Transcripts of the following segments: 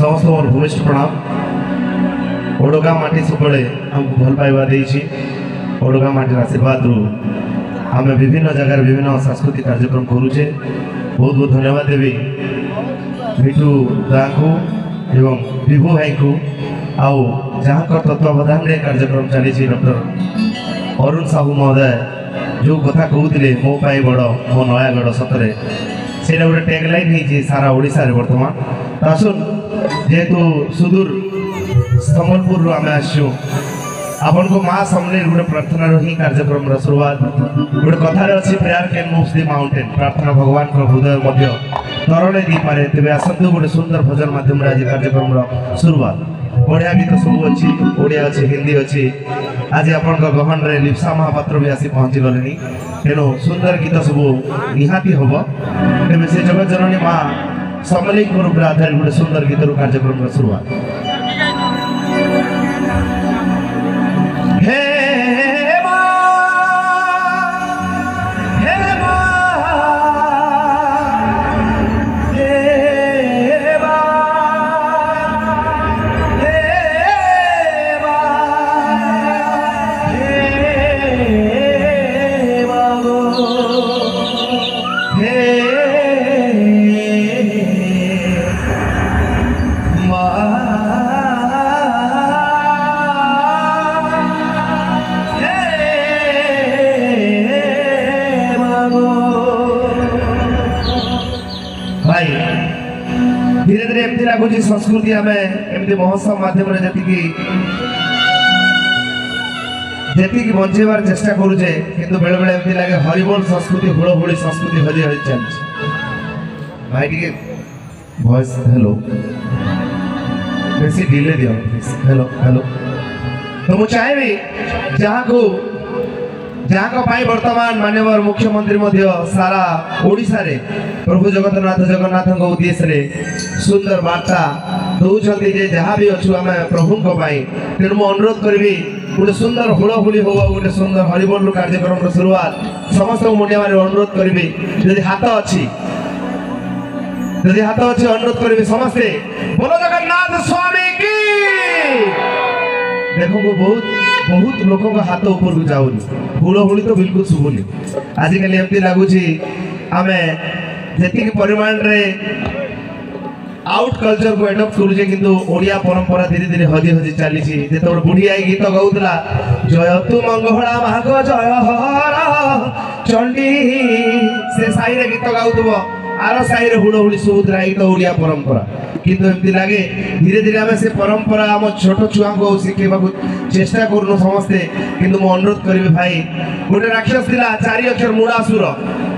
समस्त मोर भूमिष्ठ प्रणाम। ओडगाँ माटी सब आमको भल पाइबा देछि। ओडगाँ माटी आशीर्वाद रु आम विभिन्न जगह विभिन्न सांस्कृतिक कार्यक्रम करुचे। बहुत बहुत धन्यवाद देवी मिठू दा को एवं विभू भाई को आउ जहाँ तत्वावधान में कार्यक्रम चली डॉक्टर अरुण साहू महोदय जो कथा कहते मो पाई बड़ मो नयागढ़ सतरे से गोटे टैगलाइन हो सारा ओडिशा रे वर्तमान। आसुन जेहेतु सुदूर सम्बलपुर आम आसु आपन को माँ सामने गोटे प्रार्थना ही कार्यक्रम शुरुआत गोटे कथार अच्छी prayer can moves the mountain. प्रार्थना भगवान को हृदय मध्य तरणे दी पारे। तेज आसतु गोटे सुंदर भजन माध्यम आज कार्यक्रम शुरुआत। बढ़िया गीत सब अच्छी ओडिया अच्छी हिंदी अच्छी। आज आपण गहन रे लिप्सा महापात्र भी आसी पहुंची गले तेणु सुंदर गीत सब निहाती हम तेज से जगत जननी माँ समलेईपुर आधारित गोटे सुंदर गीत कार्यक्रम शुरुआत। धीरे धीरे एमती लगुच संस्कृति आम एमती महोत्सव माध्यम जी बंचाइबार चेष्टा करुचे किंतु बेले बेले एमती लगे हरिबोल संस्कृति हुड़हुड़ी संस्कृति हरि हरि चलती। भाई टी वॉइस हेलो बेसी डिले दियो हेलो हेलो। तो मुझे चाहिए जहाँ को वर्तमान माननीय मुख्यमंत्री सारा ओडिशा रे प्रभु जगन्नाथ उद्देश्य रे सुंदर वार्ता दौरान जे जहाँ भी अच्छु आम प्रभु तेणु मुझे अनुरोध करी गोटे सुंदर हुड़हुड़ी हो गोटे सुंदर हरिबोल कार्यक्रम शुरुआत समस्त मुंडिया मारे अनुरोध करी जदि हाथ अच्छी अनुरोध करी समस्ते बोलो जगन्नाथ स्वामी की। देखो बहुत बहुत लोगों का हाथ ऊपर को जाऊनी हुड़हुड़ी तो बिल्कुल शुभुनी। आजिकल एमती लगुच आम जी परिमाण रे आउट कल्चर को एडप्ट करुचे किंतु ओडिया परंपरा धीरे धीरे हजि हजि चली। जो बुढ़ी आई गीत गाउला जय तू मंगला माघ जय हर चंडी से साई रे गीत गाउथब आर साई रे हुड़हुड़ी शुभुला तो ओडिया परंपरा किंतु एमती लगे धीरे धीरे आम से परंपरा आम छोट छुआ को शिखेबा चेष्टा करूँ समस्ते। किंतु मु अनुरोध करी भाई गोटे राक्षस थिला 4 अक्षर मूढ़ासुर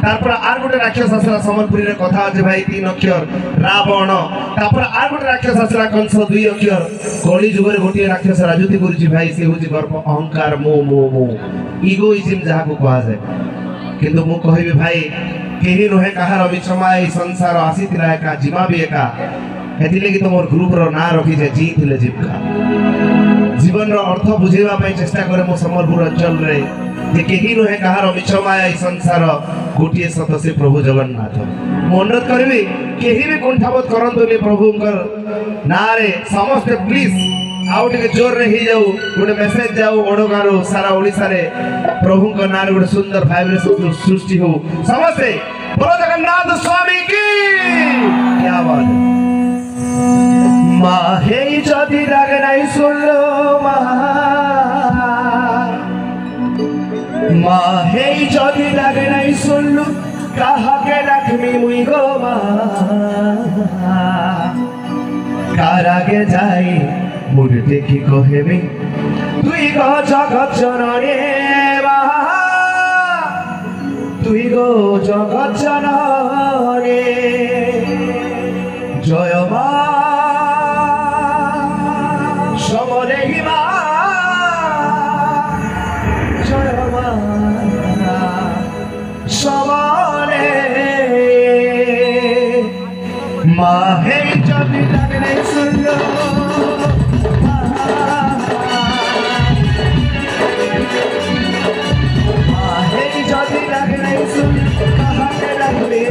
तारपर आर गोटे राक्षस आसला संबलपुरी रे कथा अछि भाई 3 अक्षर रावण तापर आर गोटे राक्षस आसला कंस 2 अक्षर कली जुग रे गोटे राक्षस राजूति करूची भाई से होची गर्व अहंकार मो मो मो इगोइज्म जहा को कहा जाय। किंतु मु कहबी भाई केही नहे कहार मिछमाय संसार आसीतिला एका जीवा भी एका हेतिले कि तुम ग्रुप रो ना रखी जे जी थिले जीवका जीवन रो अर्थ बुझेबा पई चेष्टा करे मो संबलपुर अंचल रे जे केही नहे कहार मिछमाय संसार गोटिए सत से प्रभु जगन्नाथ। मु अनुरोध करबी केही भी कुंठाबोध करंतुनी प्रभुंकर ना रे समस्त प्लीज आउ टे जोर रे ही जाऊ गोटे मेसेज जाऊ ओडगाँ रो सारा ओडिशा रे प्रभुंकर ना रे गोटे सुंदर वाइब्रेशन सृष्टि हो समस्ते बोलो जगन्नाथ स्वामी की। क्या बात है माहे जदि लागे नाई सुनलो माहे जदि लागे नाई सुनलु कहा के रखमी मुई गो कारागे जाई मुड़े की कहेमी तुई गो जगत जननी तुई गो जगत जननी जय मा समलेई मा जय मा समले माहे जदि लागे नहीं सुनलो माहे जदि लागे नहीं सुन कहा के लगले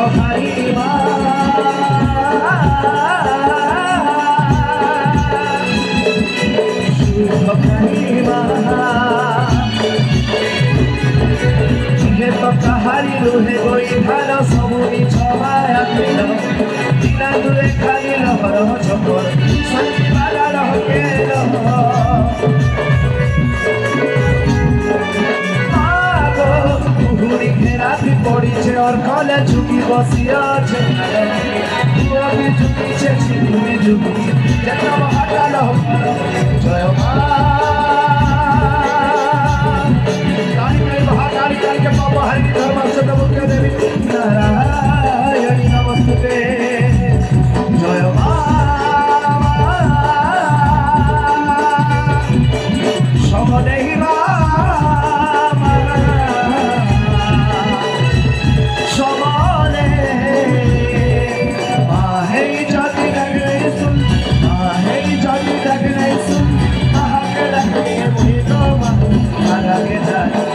শুভকারী মা শুভকারী মা হে তো কাহারি রুহে গই ধান সমুনি ছমায়া দিল দিনা দূরে খালি লহর চকর শান্তি বালা রহ গেল পুহুরি ঘেরাতি পড়িছে ওর কলে ঝুঁকি বসিয়াছে তুমি ঝুঁকিছে তুমি ঝুঁকি যেত হাটাল জয় মা के बाबा हरि धर्म से मुख्य देवी नारायणी नमस्ते जय समदेही समले माहे जाति लगने सुन माहे जाति लगने सुन महाके लगने मुझे तो मारा के जाए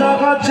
জগৎ